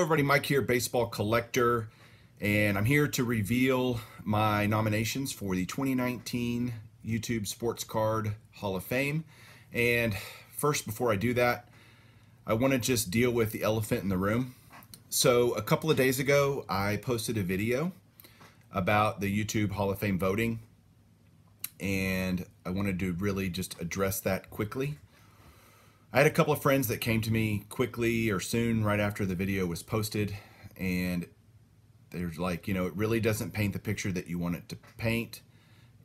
everybody, Mike here, baseball collector, and I'm here to reveal my nominations for the 2019 YouTube Sports Card Hall of Fame. And first, before I do that, I want to just deal with the elephant in the room. So a couple of days ago, I posted a video about the YouTube Hall of Fame voting, and I wanted to really just address that quickly. I had a couple of friends that came to me quickly or soon right after the video was posted, and they're like, you know, it really doesn't paint the picture that you want it to paint,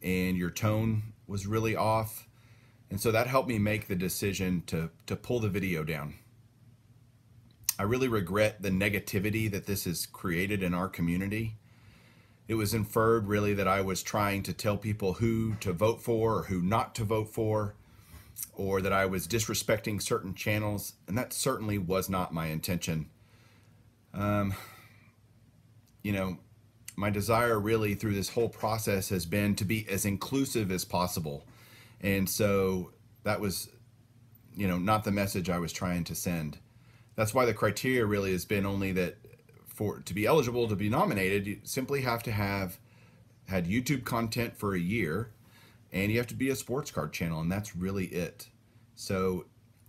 and your tone was really off. And so that helped me make the decision to pull the video down. I really regret the negativity that this has created in our community. It was inferred really that I was trying to tell people who to vote for or who not to vote for, or that I was disrespecting certain channels, and that certainly was not my intention. You know, my desire really through this whole process has been to be as inclusive as possible. And so that was, you know, not the message I was trying to send. That's why the criteria really has been only that to be eligible to be nominated, you simply have to have had YouTube content for a year, and you have to be a sports card channel, and that's really it. So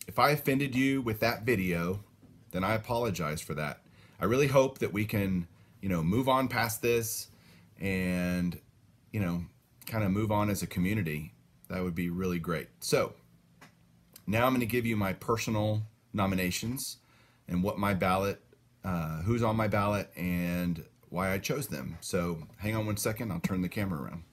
if I offended you with that video, then I apologize for that. I really hope that we can, you know, move on past this and, you know, kind of move on as a community. That would be really great. So now I'm going to give you my personal nominations and what my ballot, who's on my ballot and why I chose them. So hang on one second, I'll turn the camera around.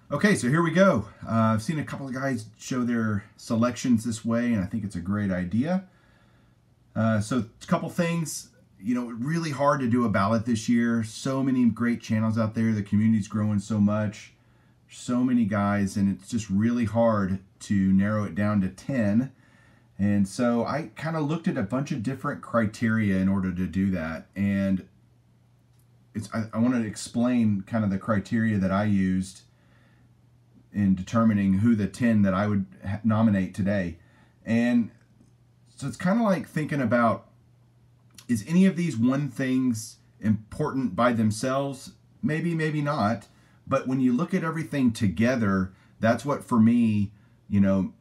Okay, so here we go. I've seen a couple of guys show their selections this way, and I think it's a great idea. So a couple things, you know, really hard to do a ballot this year. So many great channels out there. The community's growing so much. So many guys, and it's just really hard to narrow it down to 10. And so I kind of looked at a bunch of different criteria in order to do that. And I want to explain kind of the criteria that I used in determining who the 10 that I would nominate today. And so it's kind of like thinking about, is any of these one things important by themselves? Maybe, maybe not. But when you look at everything together, that's what, for me, you know,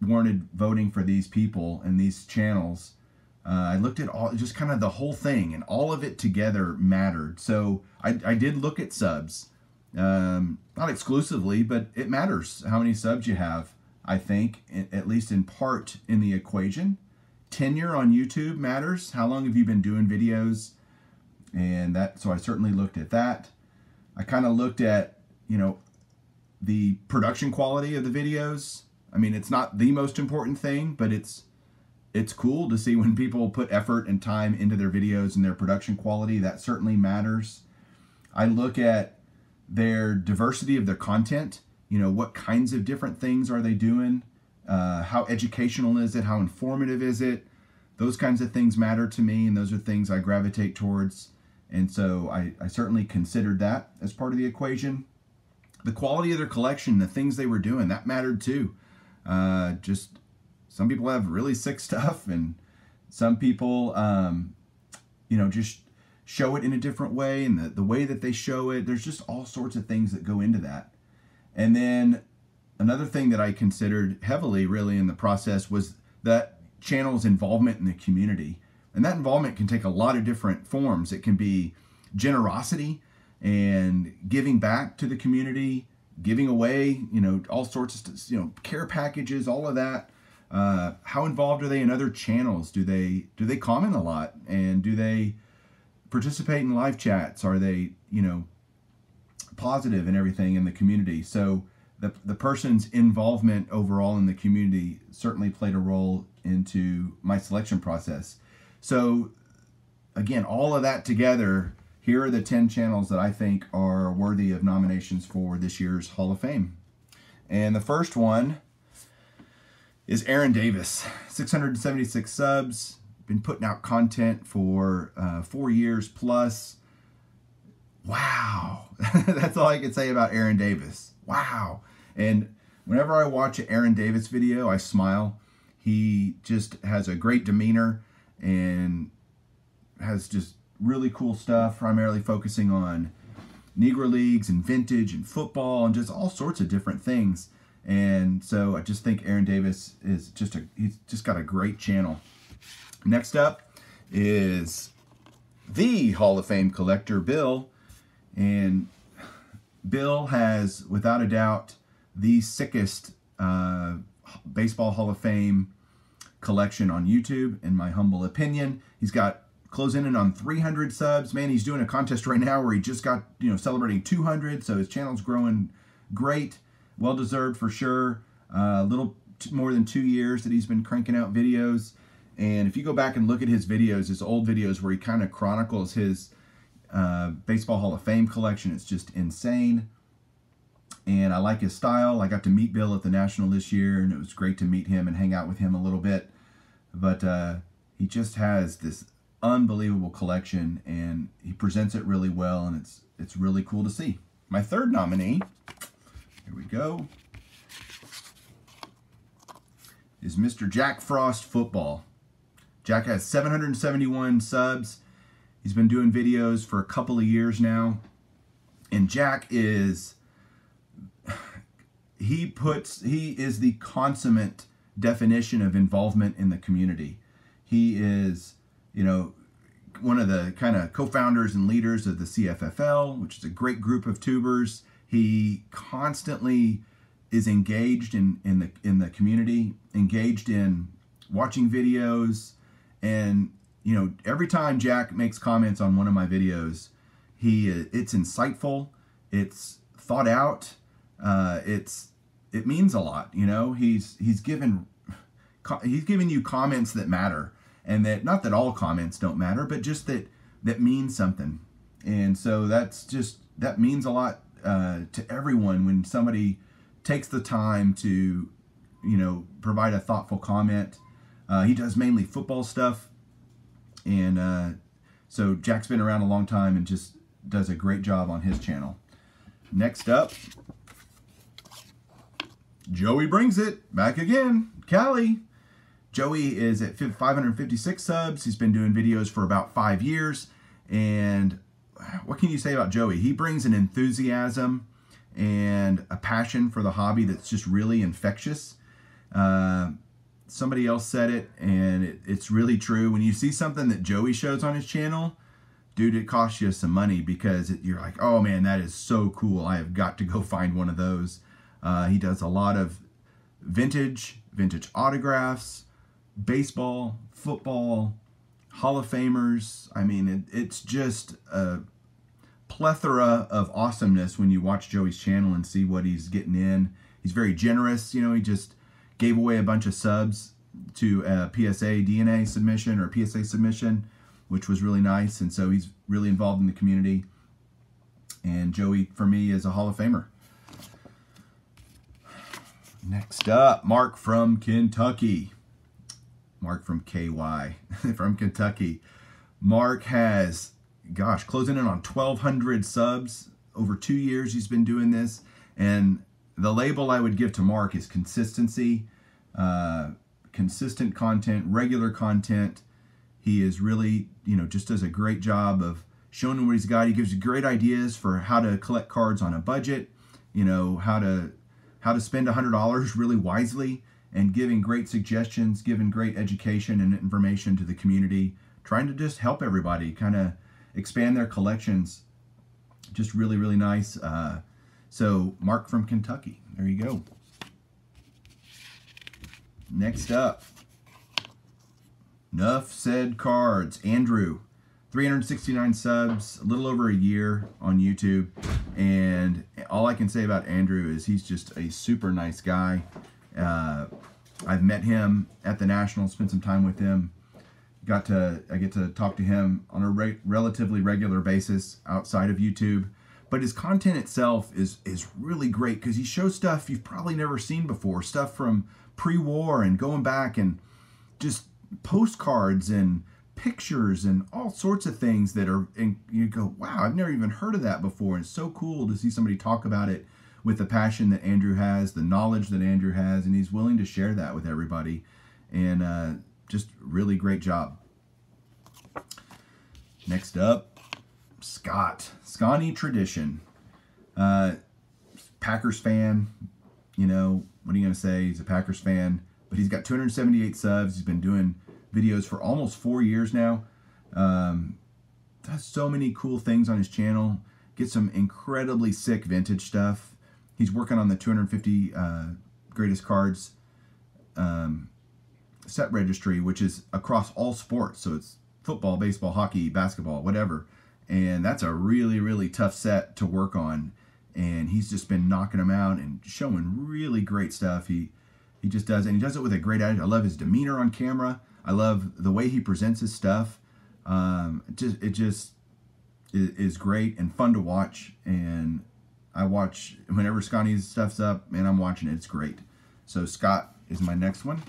warranted voting for these people and these channels. I looked at all, just kind of the whole thing, and all of it together mattered. So I did look at subs. Not exclusively, but it matters how many subs you have, I think, at least in part in the equation. Tenure on YouTube matters. How long have you been doing videos? And that, so I certainly looked at that. I kind of looked at, you know, the production quality of the videos. I mean, it's not the most important thing, but it's cool to see when people put effort and time into their videos and their production quality. That certainly matters. I look at their diversity of their content. You know, what kinds of different things are they doing? How educational is it? How informative is it? Those kinds of things matter to me, and those are things I gravitate towards. And so I certainly considered that as part of the equation. The quality of their collection, the things they were doing, that mattered too. Just some people have really sick stuff, and some people, you know, just show it in a different way, and the way that they show it, there's just all sorts of things that go into that. And then another thing that I considered heavily really in the process was that channel's involvement in the community. And that involvement can take a lot of different forms. It can be generosity and giving back to the community, giving away, you know, all sorts of, you know, care packages, all of that. How involved are they in other channels? Do they comment a lot? And do they participate in live chats? Are they, you know, positive and everything in the community? So the person's involvement overall in the community certainly played a role into my selection process. So again, all of that together, here are the 10 channels that I think are worthy of nominations for this year's Hall of Fame. And the first one is Aaron Davis, 676 subs, been putting out content for 4 years plus. Wow. That's all I can say about Aaron Davis. Wow. And whenever I watch an Aaron Davis video, I smile. He just has a great demeanor, and has just really cool stuff, primarily focusing on Negro Leagues and vintage and football and just all sorts of different things. And so I just think Aaron Davis is he's just got a great channel. Next up is the Hall of Fame collector, Bill. And Bill has, without a doubt, the sickest Baseball Hall of Fame collection on YouTube, in my humble opinion. He's got closing in on 300 subs. Man, he's doing a contest right now where he just got, celebrating 200. So his channel's growing great. Well-deserved for sure. A little more than 2 years that he's been cranking out videos. And if you go back and look at his videos, his old videos where he kind of chronicles his Baseball Hall of Fame collection, it's just insane. And I like his style. I got to meet Bill at the National this year, and it was great to meet him and hang out with him a little bit. But he just has this unbelievable collection, and he presents it really well, and it's really cool to see. My third nominee, here we go, is Mr. Jack Frost Football. Jack has 771 subs. He's been doing videos for a couple of years now, and Jack is he is the consummate definition of involvement in the community. He is, one of the kind of co-founders and leaders of the CFFL, which is a great group of tubers. He constantly is engaged in the community, engaged in watching videos, and every time Jack makes comments on one of my videos, it's insightful, it's thought out, it means a lot. He's given you comments that matter, and that, not that all comments don't matter, but just that means something. And so that means a lot to everyone when somebody takes the time to provide a thoughtful comment. He does mainly football stuff, and so Jack's been around a long time and just does a great job on his channel. Next up, Joey brings it back again, Cali. Joey is at 556 subs. He's been doing videos for about 5 years. And what can you say about Joey? He brings an enthusiasm and a passion for the hobby that's just really infectious. Somebody else said it, and it's really true. When you see something that Joey shows on his channel, dude, it costs you some money, because you're like, oh man, that is so cool. I have got to go find one of those. He does a lot of vintage autographs, baseball, football, Hall of Famers. I mean, it's just a plethora of awesomeness when you watch Joey's channel and see what he's getting in. He's very generous. He just gave away a bunch of subs to a PSA DNA submission or PSA submission, which was really nice. And so he's really involved in the community. And Joey, for me, is a Hall of Famer. Next up, Mark from Kentucky. Mark from KY, from Kentucky. Mark has, gosh, closing in on 1,200 subs. Over 2 years he's been doing this. And the label I would give to Mark is consistency, consistent content, regular content. He is really, just does a great job of showing what he's got. He gives you great ideas for how to collect cards on a budget, how to spend $100 really wisely, and giving great suggestions, giving great education and information to the community, trying to just help everybody kind of expand their collections. Just really, really nice. So Mark from Kentucky, there you go. Next up, Nuff Said Cards, Andrew. 369 subs, a little over a year on YouTube. And all I can say about Andrew is he's just a super nice guy. I've met him at the National, spent some time with him. I get to talk to him on a relatively regular basis outside of YouTube. But his content itself is really great, because he shows stuff you've probably never seen before. Stuff from pre-war and going back, and just postcards and pictures and all sorts of things that are, and you go, wow, I've never even heard of that before. And it's so cool to see somebody talk about it with the passion that Andrew has, the knowledge that Andrew has, and he's willing to share that with everybody. And just really great job. Next up, Scott. Scotty Tradition. Packers fan. You know, what are you going to say? He's a Packers fan. But he's got 278 subs. He's been doing videos for almost 4 years now. Does so many cool things on his channel. Gets some incredibly sick vintage stuff. He's working on the 250 greatest cards set registry, which is across all sports. So it's football, baseball, hockey, basketball, whatever. And that's a really, really tough set to work on. And he's just been knocking them out and showing really great stuff. He just does, and he does it with a great attitude. I love his demeanor on camera. I love the way he presents his stuff. It just is great and fun to watch. And I watch whenever Scotty's stuff's up, and I'm watching it. It's great. So Scott is my next one.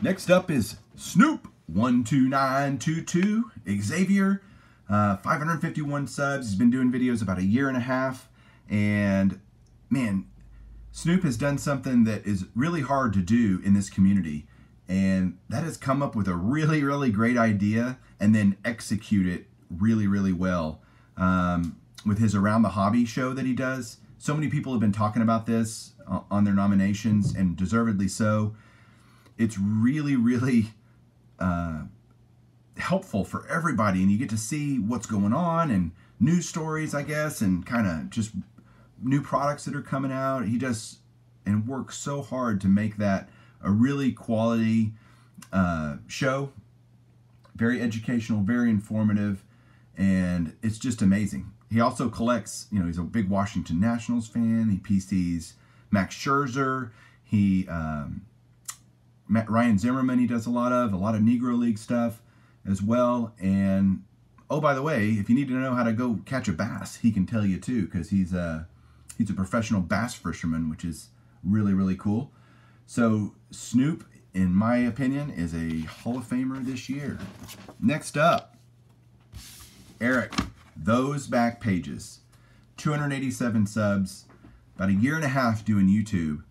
Next up is Snoop 12922 Xavier. 551 subs. He's been doing videos about 1.5 years. And man, Snoop has done something that is really hard to do in this community. And that is come up with a really, really great idea and then execute it really, really well. With his Around the Hobby show that he does. So many people have been talking about this on their nominations, and deservedly so. It's really, really helpful for everybody, and you get to see what's going on and news stories, I guess, and kind of just new products that are coming out. He does and works so hard to make that a really quality show. Very educational, very informative, and it's just amazing. He also collects, you know, he's a big Washington Nationals fan. He PCs Max Scherzer. Ryan Zimmerman he does a lot of Negro League stuff as well. And oh, by the way, if you need to know how to go catch a bass, he can tell you too, because he's a professional bass fisherman, which is really, really cool. So Snoop, in my opinion, is a Hall of Famer this year. Next up, Eric, Those Back Pages. 287 subs, about 1.5 years doing YouTube.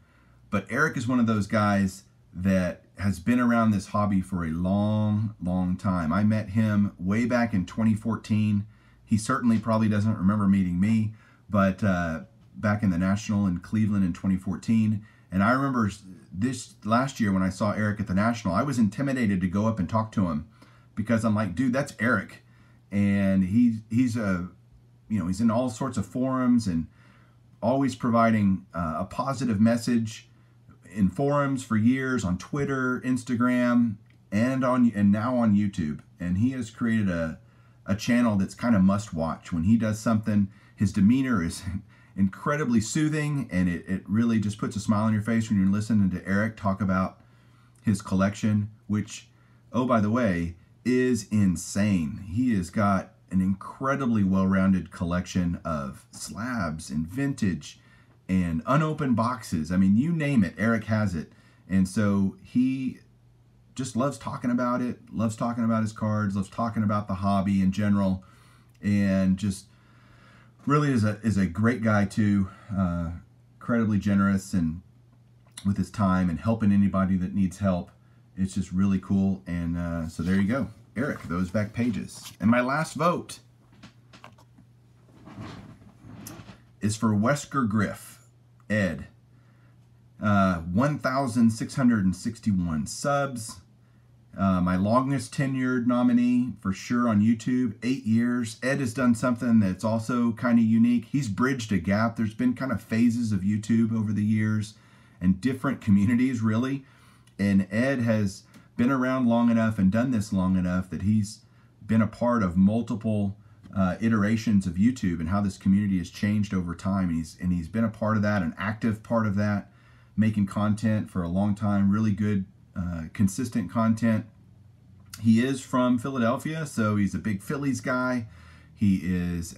But Eric is one of those guys that has been around this hobby for a long, long time. I met him way back in 2014. He certainly probably doesn't remember meeting me, but back in the National in Cleveland in 2014. And I remember this last year when I saw Eric at the National, I was intimidated to go up and talk to him because I'm like, dude, that's Eric. And he's in all sorts of forums and always providing a positive message in forums for years, on Twitter, Instagram, and now on YouTube. And he has created a channel that's kind of must watch. When he does something, his demeanor is incredibly soothing, and it really just puts a smile on your face when you're listening to Eric talk about his collection, which, oh, by the way, is insane. He has got an incredibly well-rounded collection of slabs and vintage and unopened boxes. I mean, you name it, Eric has it. And so he just loves talking about it, loves talking about his cards, loves talking about the hobby in general, and just really is a great guy too. Incredibly generous and with his time and helping anybody that needs help. It's just really cool. And so there you go, Eric, Those Back Pages. And my last vote is for Wesker Griff, Ed. 1,661 subs. My longest tenured nominee for sure on YouTube, 8 years. Ed has done something that's also kind of unique. He's bridged a gap. There's been kind of phases of YouTube over the years and different communities, really. And Ed has been around long enough and done this long enough that he's been a part of multiple iterations of YouTube and how this community has changed over time. And he's been a part of that, an active part of that, making content for a long time, really good, consistent content. He is from Philadelphia, so he's a big Phillies guy. He is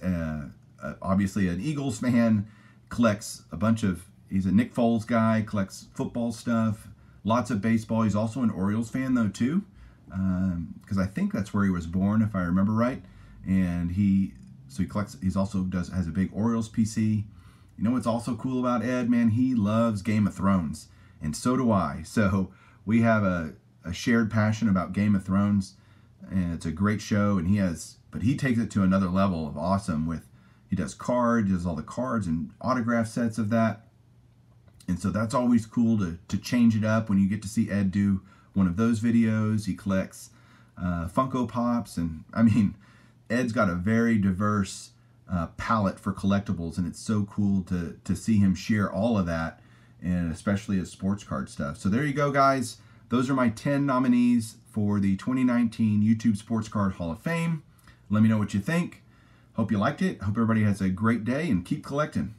obviously an Eagles fan, collects a bunch of, he's a Nick Foles guy, collects football stuff, lots of baseball. He's also an Orioles fan though too, because I think that's where he was born, if I remember right. And he collects, has a big Orioles PC. You know what's also cool about Ed, man? He loves Game of Thrones, and so do I. So we have a shared passion about Game of Thrones and it's a great show. And he takes it to another level of awesome. He does cards, he does all the cards and autograph sets of that. And so that's always cool to change it up when you get to see Ed do one of those videos. He collects Funko Pops, and I mean, Ed's got a very diverse palette for collectibles, and it's so cool to see him share all of that, and especially his sports card stuff. So there you go, guys. Those are my 10 nominees for the 2019 YouTube Sports Card Hall of Fame. Let me know what you think. Hope you liked it. Hope everybody has a great day, and keep collecting.